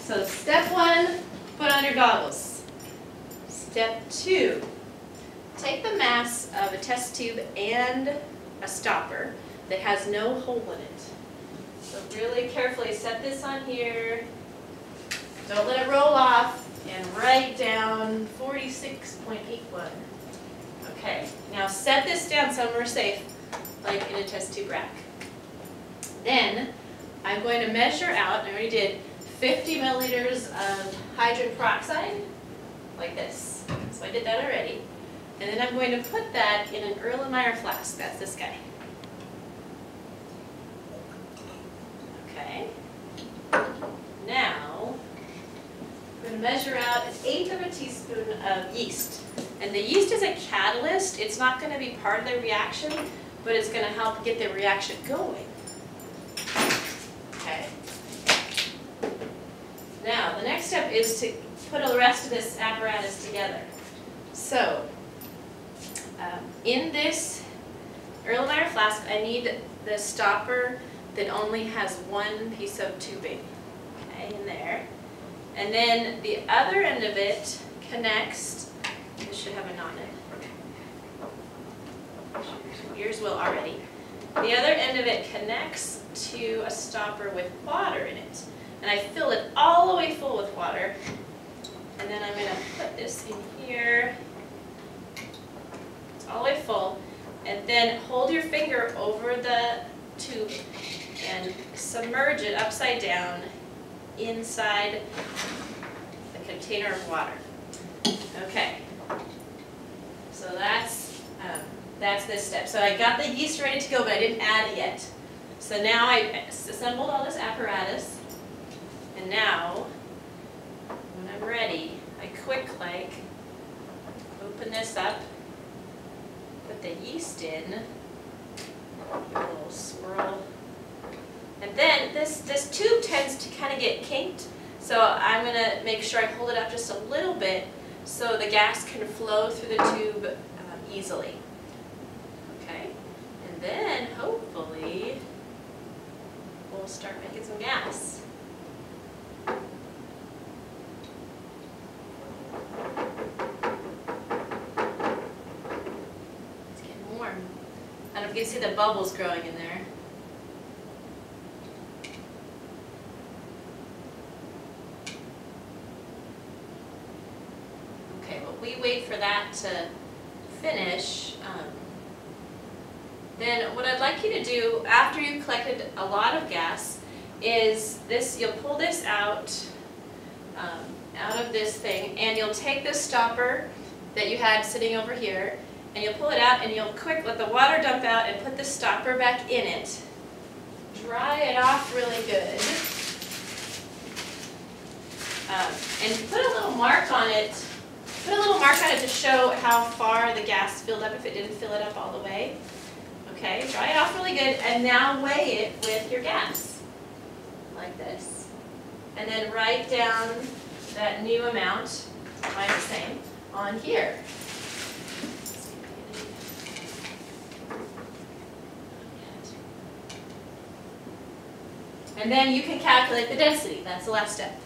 So step 1, put on your goggles. Step 2, take the mass of a test tube and a stopper that has no hole in it. So really carefully set this on here. Don't let it roll off, and write down 46.81. Okay, now set this down somewhere safe, like in a test tube rack. Then I'm going to measure out, I already did, 50 milliliters of hydrogen peroxide, like this. So I did that already. And then I'm going to put that in an Erlenmeyer flask. That's this guy. Okay. Now, I'm going to measure out 1/8 of a teaspoon of yeast. And the yeast is a catalyst. It's not going to be part of the reaction, but it's going to help get the reaction going. Okay. Now, the next step is to put the rest of this apparatus together. So, in this Erlenmeyer flask, I need the stopper that only has one piece of tubing, okay, in there. And then the other end of it connects, this should have a knot in it. Yours will already. The other end of it connects to a stopper with water in it. And I fill it all the way full with water. And then I'm going to put this in here. It's all the way full. And then hold your finger over the tube and submerge it upside down inside the container of water. Okay. So that's this step. So I got the yeast ready to go, but I didn't add it yet. So now I assembled all this apparatus. And now, when I'm ready, I quick-like open this up, put the yeast in, give a little swirl. And then this tube tends to kind of get kinked, so I'm going to make sure I hold it up just a little bit so the gas can flow through the tube easily. Okay, and then hopefully we'll start making some gas. It's getting warm. I don't know if you can see the bubbles growing in there. Okay, well, we wait for that to finish. Then what I'd like you to do after you've collected a lot of gas is this, you'll pull this out of this thing, and you'll take this stopper that you had sitting over here, and you'll pull it out, and you'll let the water dump out and put the stopper back in it. Dry it off really good. And put a little mark on it. Put a little mark on it to show how far the gas filled up if it didn't fill it up all the way. Okay, dry it off really good, and now weigh it with your gas, like this. And then write down that new amount, mine's the same, on here. And then you can calculate the density. That's the last step.